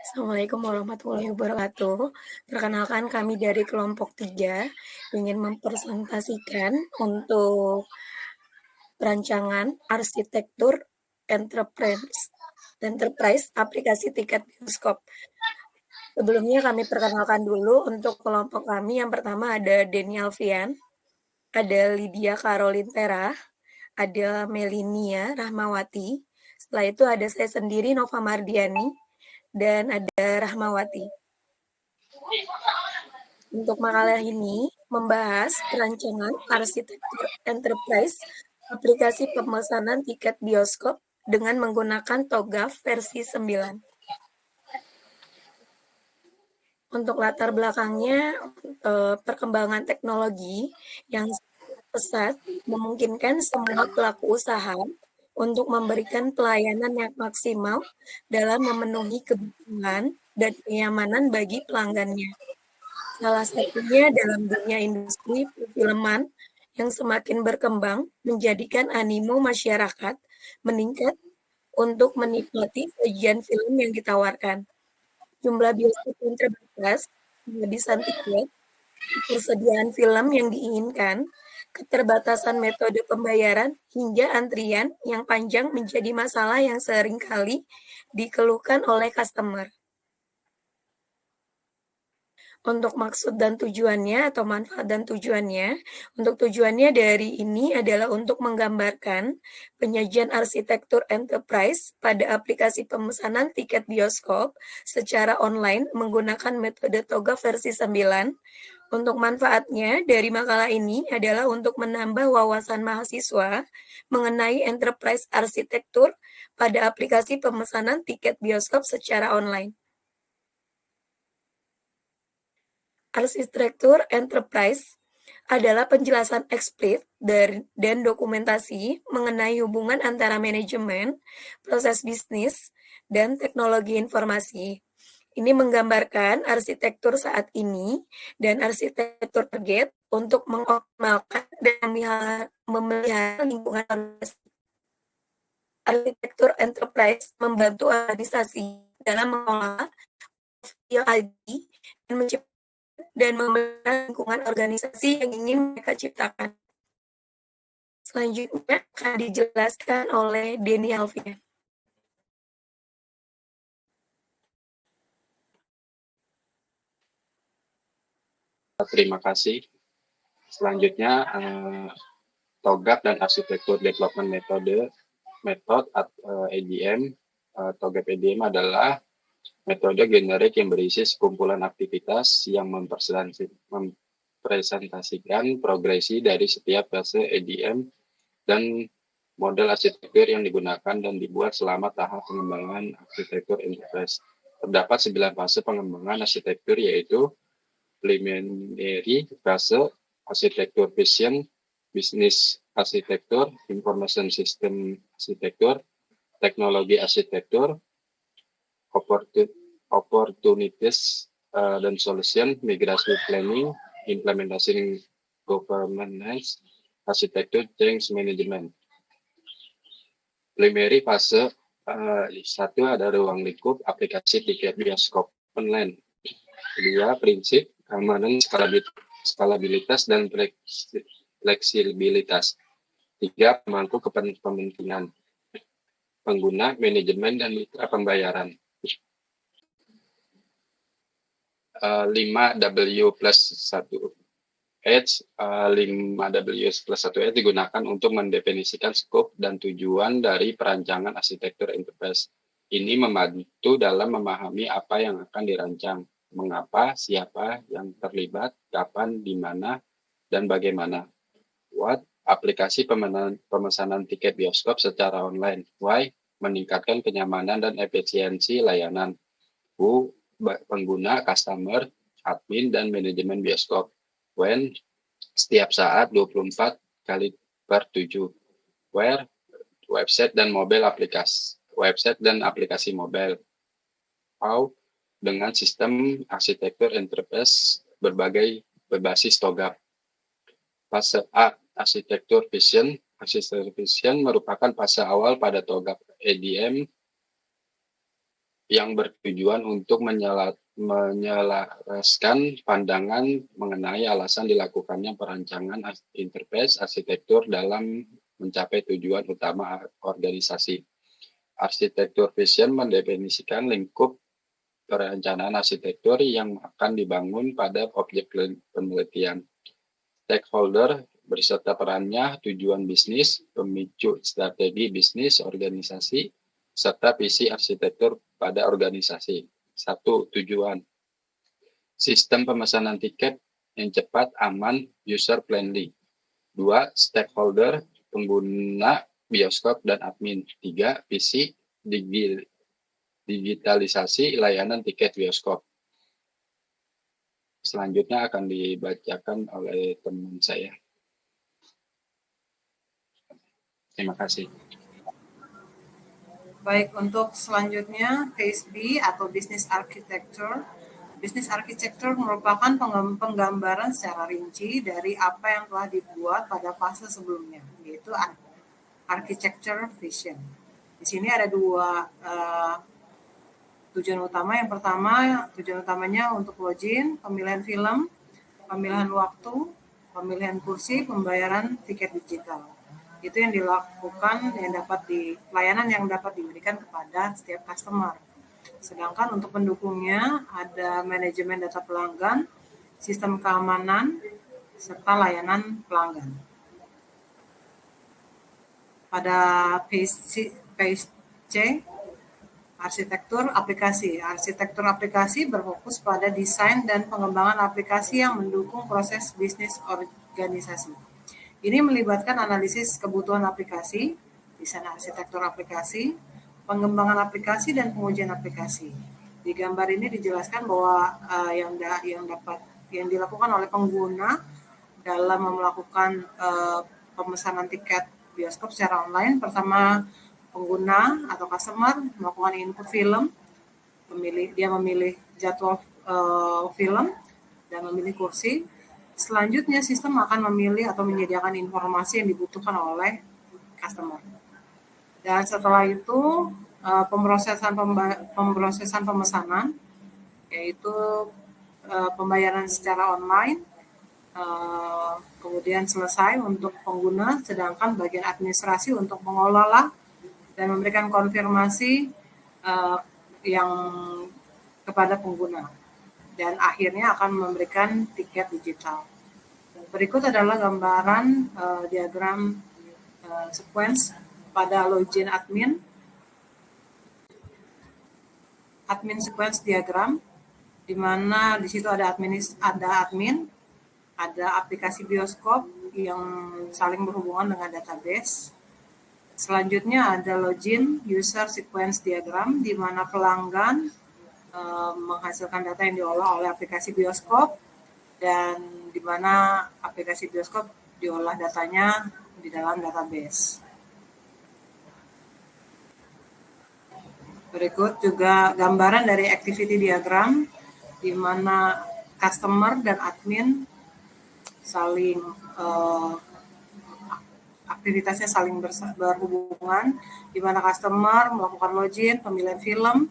Assalamualaikum warahmatullahi wabarakatuh. Perkenalkan kami dari kelompok 3 ingin mempresentasikan untuk perancangan arsitektur enterprise enterprise aplikasi tiket bioskop. Sebelumnya kami perkenalkan dulu untuk kelompok kami, yang pertama ada Denny Alfian, ada Lydia Caroline Tera, ada Melinia Rahmawati, setelah itu ada saya sendiri Nova Mardiani, dan ada Rahmawati. Untuk makalah ini membahas perancangan arsitektur enterprise aplikasi pemesanan tiket bioskop dengan menggunakan TOGAF versi 9. Untuk latar belakangnya, perkembangan teknologi yang pesat memungkinkan semua pelaku usaha untuk memberikan pelayanan yang maksimal dalam memenuhi kebutuhan dan kenyamanan bagi pelanggannya. Salah satunya dalam dunia industri perfilman yang semakin berkembang menjadikan animo masyarakat meningkat untuk menikmati sajian film yang ditawarkan. Jumlah bioskop yang terbatas, kehabisan tiket, ketersediaan film yang diinginkan, keterbatasan metode pembayaran, hingga antrian yang panjang menjadi masalah yang sering kali dikeluhkan oleh customer. Untuk maksud dan tujuannya atau manfaat dan tujuannya, untuk tujuannya dari ini adalah untuk menggambarkan penyajian arsitektur enterprise pada aplikasi pemesanan tiket bioskop secara online menggunakan metode TOGA versi 9. Untuk manfaatnya dari makalah ini adalah untuk menambah wawasan mahasiswa mengenai enterprise arsitektur pada aplikasi pemesanan tiket bioskop secara online. Arsitektur enterprise adalah penjelasan eksplisit dan dokumentasi mengenai hubungan antara manajemen, proses bisnis, dan teknologi informasi. Ini menggambarkan arsitektur saat ini dan arsitektur target untuk mengoptimalkan dan memelihara lingkungan organisasi. Arsitektur enterprise membantu organisasi dalam mengolah ID dan menciptakan dan memelihara lingkungan organisasi yang ingin mereka ciptakan. Selanjutnya akan dijelaskan oleh Denny Alfian. Terima kasih. Selanjutnya, TOGAF dan arsitektur development method ADM. TOGAF ADM adalah metode generik yang berisi sekumpulan aktivitas yang mempresentasikan progresi dari setiap fase ADM dan model arsitektur yang digunakan dan dibuat selama tahap pengembangan arsitektur enterprise. Terdapat 9 fase pengembangan arsitektur, yaitu preliminary fase, arsitektur vision, business arsitektur, information system arsitektur, teknologi arsitektur, opportunities dan solution, migrasi planning, implementation governance, arsitektur change management. Preliminary fase 1 ada ruang lingkup aplikasi tiket bioskop online. Kedua, prinsip keamanan, skalabilitas, dan fleksibilitas. 3, pemangku kepentingan pengguna, manajemen, dan mitra pembayaran. 5W plus 1 H 5W plus 1 H digunakan untuk mendefinisikan skop dan tujuan dari perancangan arsitektur enterprise. Ini membantu dalam memahami apa yang akan dirancang, mengapa, siapa yang terlibat, kapan, di mana, dan bagaimana. What, aplikasi pemesanan tiket bioskop secara online. Why, meningkatkan kenyamanan dan efisiensi layanan. Who, pengguna, customer, admin, dan manajemen bioskop. When, setiap saat 24/7. Where, website dan aplikasi mobile. How, dengan sistem arsitektur enterprise berbasis TOGAF. Fase A, arsitektur vision. Arsitektur vision merupakan fase awal pada TOGAF ADM yang bertujuan untuk menyelaraskan pandangan mengenai alasan dilakukannya perancangan interface arsitektur dalam mencapai tujuan utama organisasi. Arsitektur vision mendefinisikan lingkup perencanaan arsitektur yang akan dibangun pada objek penelitian. Stakeholder berserta perannya, tujuan bisnis, pemicu strategi bisnis organisasi, serta visi arsitektur pada organisasi. 1. Tujuan. Sistem pemesanan tiket yang cepat, aman, user-friendly. 2. Stakeholder, pengguna, bioskop, dan admin. 3. Visi, digitalisasi layanan tiket bioskop. Selanjutnya akan dibacakan oleh teman saya. Terima kasih. Baik, untuk selanjutnya phase B atau business architecture. Business architecture merupakan penggambaran secara rinci dari apa yang telah dibuat pada fase sebelumnya, yaitu architecture vision. Di sini ada dua tujuan utama. Yang pertama, tujuan utamanya untuk login, pemilihan film, pemilihan waktu, pemilihan kursi, pembayaran tiket digital. Itu yang dilakukan, pelayanan yang dapat diberikan kepada setiap customer. Sedangkan untuk pendukungnya ada manajemen data pelanggan, sistem keamanan, serta layanan pelanggan. Pada phase C, arsitektur aplikasi. Arsitektur aplikasi berfokus pada desain dan pengembangan aplikasi yang mendukung proses bisnis organisasi. Ini melibatkan analisis kebutuhan aplikasi, desain arsitektur aplikasi, pengembangan aplikasi, dan pengujian aplikasi. Di gambar ini dijelaskan bahwa yang dilakukan oleh pengguna dalam melakukan pemesanan tiket bioskop secara online, pertama pengguna atau customer melakukan input film, dia memilih jadwal film dan memilih kursi. Selanjutnya sistem akan memilih atau menyediakan informasi yang dibutuhkan oleh customer. Dan setelah itu pemrosesan pemesanan, yaitu pembayaran secara online, kemudian selesai untuk pengguna, sedangkan bagian administrasi untuk mengelola dan memberikan konfirmasi yang kepada pengguna, dan akhirnya akan memberikan tiket digital. Berikut adalah gambaran diagram sequence pada login admin sequence diagram, di mana di situ ada admin, ada aplikasi bioskop yang saling berhubungan dengan database. Selanjutnya ada login user sequence diagram, di mana pelanggan menghasilkan data yang diolah oleh aplikasi bioskop, dan di mana aplikasi bioskop diolah datanya di dalam database. Berikut juga gambaran dari activity diagram, di mana customer dan admin saling aktivitasnya saling berhubungan, di mana customer melakukan login, pemilihan film,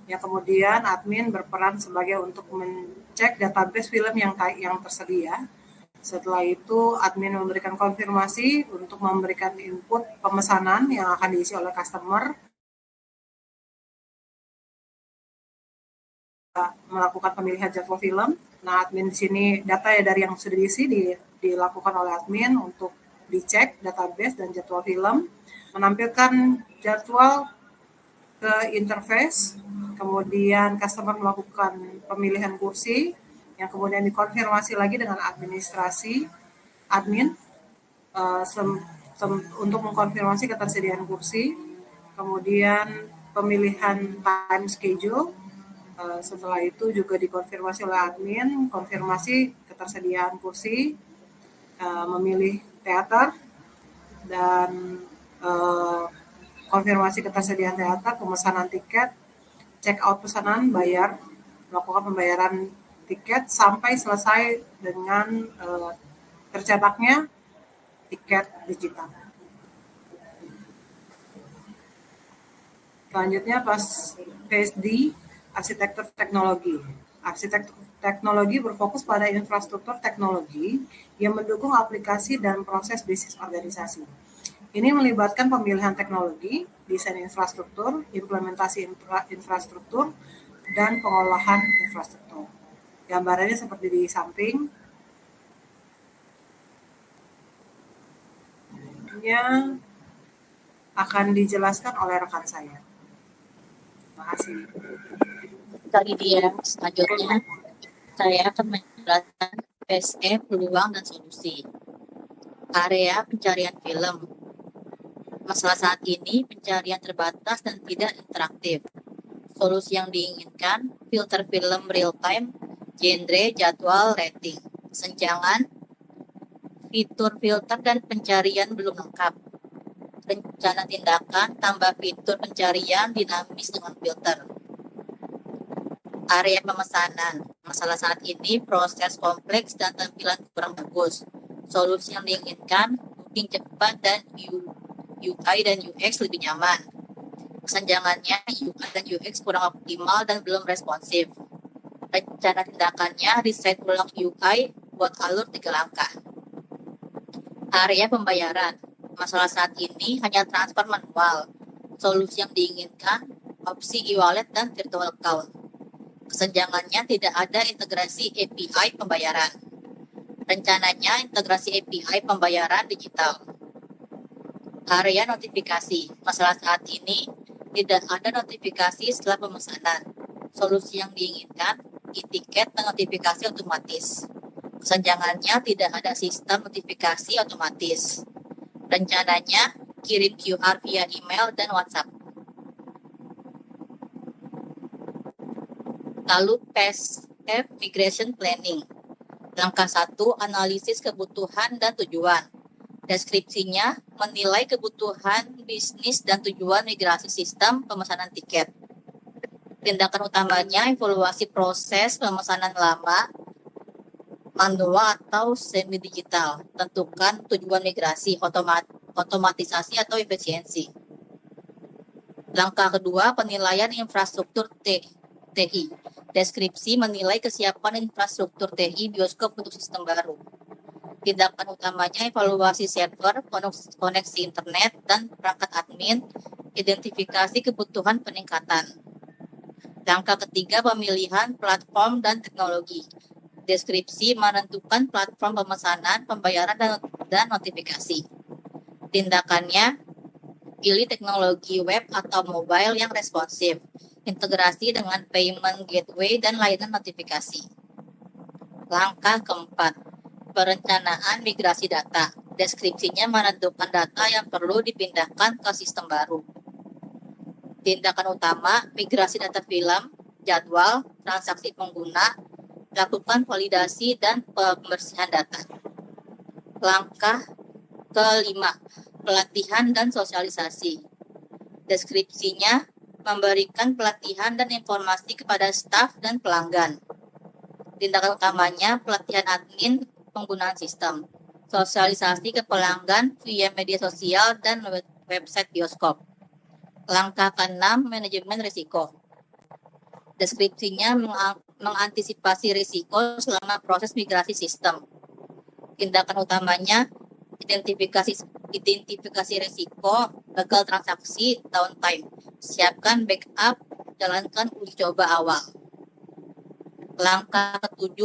yang kemudian admin berperan sebagai untuk mengecek database film yang tersedia. Setelah itu admin memberikan konfirmasi untuk memberikan input pemesanan yang akan diisi oleh customer, melakukan pemilihan jadwal film. Nah, admin di sini data dari yang sudah diisi dilakukan oleh admin untuk dicek database dan jadwal film, menampilkan jadwal ke interface, kemudian customer melakukan pemilihan kursi, yang kemudian dikonfirmasi lagi dengan administrasi admin untuk mengkonfirmasi ketersediaan kursi, kemudian pemilihan time schedule. Setelah itu juga dikonfirmasi oleh admin, konfirmasi ketersediaan kursi, memilih teater, dan konfirmasi ketersediaan teater, pemesanan tiket, check out pesanan, bayar, melakukan pembayaran tiket sampai selesai dengan tercetaknya tiket digital. Selanjutnya PSD Arsitektur Teknologi. Arsitektur teknologi berfokus pada infrastruktur teknologi yang mendukung aplikasi dan proses bisnis organisasi. Ini melibatkan pemilihan teknologi, desain infrastruktur, implementasi infrastruktur, dan pengolahan infrastruktur. Gambarannya seperti di samping. Ini akan dijelaskan oleh rekan saya. Terima kasih. Kali dia selanjutnya saya akan menjelaskan PSE peluang dan solusi. Area pencarian film. Masalah saat ini pencarian terbatas dan tidak interaktif. Solusi yang diinginkan, filter film real time, genre, jadwal, rating. Senjangan, fitur filter dan pencarian belum lengkap. Rencana tindakan, tambah fitur pencarian dinamis dengan filter. Area pemesanan. Masalah saat ini proses kompleks dan tampilan kurang bagus. Solusi yang diinginkan, booking cepat dan UI dan UX lebih nyaman. Kesenjangannya, UI dan UX kurang optimal dan belum responsif. Rencana tindakannya, reset ulang UI buat alur 3 langkah. Area pembayaran. Masalah saat ini hanya transfer manual. Solusi yang diinginkan, opsi e-wallet dan virtual account. Kesenjangannya tidak ada integrasi API pembayaran. Rencananya integrasi API pembayaran digital. Area notifikasi. Masalah saat ini tidak ada notifikasi setelah pemesanan. Solusi yang diinginkan, e-tiket dan notifikasi otomatis. Kesenjangannya tidak ada sistem notifikasi otomatis. Rencananya kirim QR via email dan WhatsApp. Lalu PSF Migration Planning. Langkah 1, analisis kebutuhan dan tujuan. Deskripsinya, menilai kebutuhan bisnis dan tujuan migrasi sistem pemesanan tiket. Tindakan utamanya, evaluasi proses pemesanan lama, manual atau semi-digital. Tentukan tujuan migrasi, otomatisasi atau efisiensi. Langkah kedua, penilaian infrastruktur TI. Deskripsi menilai kesiapan infrastruktur TI bioskop untuk sistem baru. Tindakan utamanya evaluasi server, koneksi internet, dan perangkat admin, identifikasi kebutuhan peningkatan. Langkah ketiga, pemilihan platform dan teknologi. Deskripsi menentukan platform pemesanan, pembayaran, dan notifikasi. Tindakannya, pilih teknologi web atau mobile yang responsif. Integrasi dengan payment gateway dan layanan notifikasi. Langkah keempat, perencanaan migrasi data. Deskripsinya menentukan data yang perlu dipindahkan ke sistem baru. Tindakan utama, migrasi data film, jadwal, transaksi pengguna, lakukan validasi dan pembersihan data. Langkah kelima, pelatihan dan sosialisasi. Deskripsinya, memberikan pelatihan dan informasi kepada staf dan pelanggan. Tindakan utamanya pelatihan admin penggunaan sistem, sosialisasi ke pelanggan via media sosial dan website bioskop. Langkah ke-6, manajemen risiko. Deskripsinya mengantisipasi risiko selama proses migrasi sistem. Tindakan utamanya identifikasi risiko, gagal transaksi, downtime. Siapkan backup, jalankan uji coba awal. Langkah ke-7,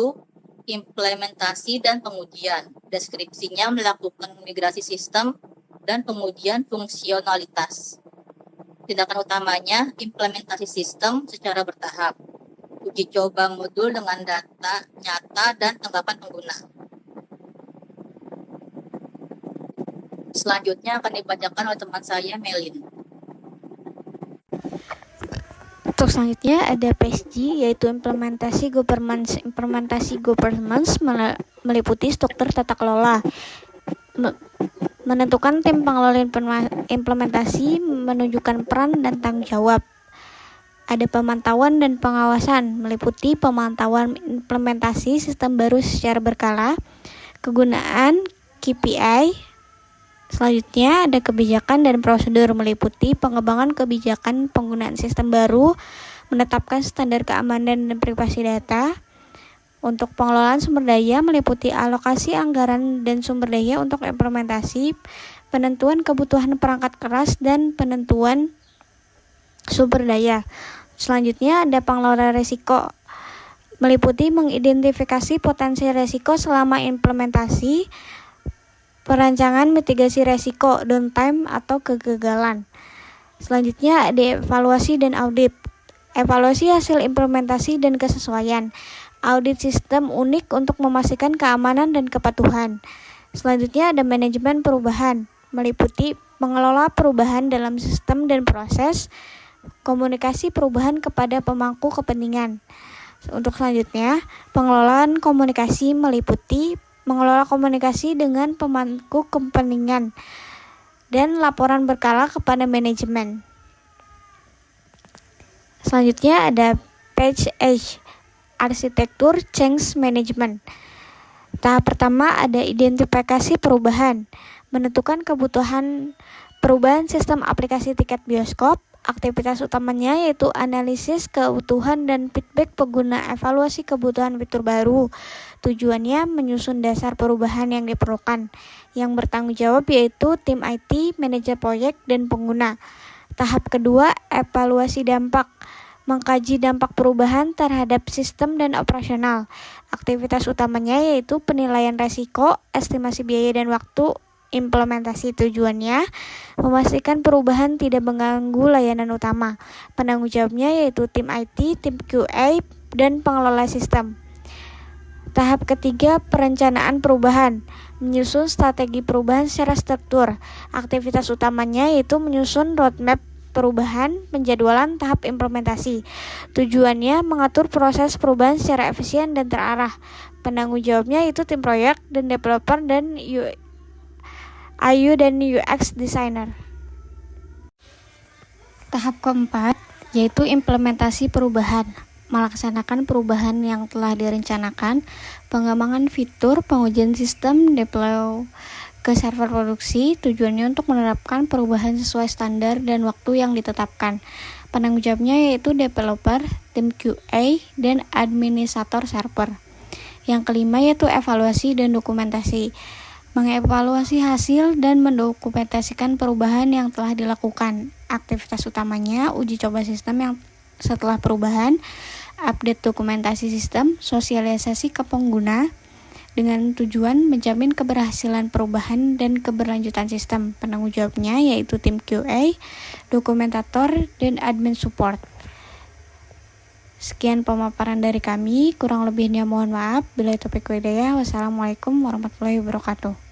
implementasi dan pengujian. Deskripsinya melakukan migrasi sistem dan pengujian fungsionalitas. Tindakan utamanya implementasi sistem secara bertahap. Uji coba modul dengan data nyata dan tanggapan pengguna. Selanjutnya akan dibacakan oleh teman saya, Melin. Untuk selanjutnya ada PSG, yaitu implementasi governance meliputi struktur tata kelola, menentukan tim pengelola implementasi, menunjukkan peran dan tanggung jawab. Ada pemantauan dan pengawasan, meliputi pemantauan implementasi sistem baru secara berkala, kegunaan KPI, Selanjutnya ada kebijakan dan prosedur, meliputi pengembangan kebijakan penggunaan sistem baru, menetapkan standar keamanan dan privasi data. Untuk pengelolaan sumber daya meliputi alokasi anggaran dan sumber daya untuk implementasi, penentuan kebutuhan perangkat keras, dan penentuan sumber daya. Selanjutnya ada pengelola risiko, meliputi mengidentifikasi potensi risiko selama implementasi, perancangan mitigasi risiko, downtime atau kegagalan. Selanjutnya ada evaluasi dan audit. Evaluasi hasil implementasi dan kesesuaian. Audit sistem unik untuk memastikan keamanan dan kepatuhan. Selanjutnya ada manajemen perubahan, meliputi mengelola perubahan dalam sistem dan proses, komunikasi perubahan kepada pemangku kepentingan. Untuk selanjutnya, pengelolaan komunikasi meliputi mengelola komunikasi dengan pemangku kepentingan dan laporan berkala kepada manajemen. Selanjutnya ada Page Edge, arsitektur change management. Tahap pertama ada identifikasi perubahan, menentukan kebutuhan perubahan sistem aplikasi tiket bioskop. Aktivitas utamanya yaitu analisis kebutuhan dan feedback pengguna, evaluasi kebutuhan fitur baru. Tujuannya menyusun dasar perubahan yang diperlukan. Yang bertanggung jawab yaitu tim IT, manajer proyek, dan pengguna. Tahap kedua, evaluasi dampak, mengkaji dampak perubahan terhadap sistem dan operasional. Aktivitas utamanya yaitu penilaian risiko, estimasi biaya dan waktu implementasi. Tujuannya memastikan perubahan tidak mengganggu layanan utama. Penanggung jawabnya yaitu tim IT, tim QA, dan pengelola sistem. Tahap ketiga, perencanaan perubahan, menyusun strategi perubahan secara struktur. Aktivitas utamanya yaitu menyusun roadmap perubahan, penjadwalan tahap implementasi. Tujuannya mengatur proses perubahan secara efisien dan terarah. Penanggung jawabnya yaitu tim proyek dan developer dan IU dan UX designer. Tahap keempat yaitu implementasi perubahan, melaksanakan perubahan yang telah direncanakan, pengembangan fitur, pengujian sistem, deploy ke server produksi. Tujuannya untuk menerapkan perubahan sesuai standar dan waktu yang ditetapkan. Penanggung jawabnya yaitu developer, tim QA, dan administrator server. Yang kelima yaitu evaluasi dan dokumentasi, mengevaluasi hasil dan mendokumentasikan perubahan yang telah dilakukan. Aktivitas utamanya uji coba sistem yang setelah perubahan, update dokumentasi sistem, sosialisasi ke pengguna dengan tujuan menjamin keberhasilan perubahan dan keberlanjutan sistem. Penanggung jawabnya yaitu tim QA, dokumentator, dan admin support. Sekian pemaparan dari kami, kurang lebihnya mohon maaf. Bila topik hidayah, wassalamualaikum warahmatullahi wabarakatuh.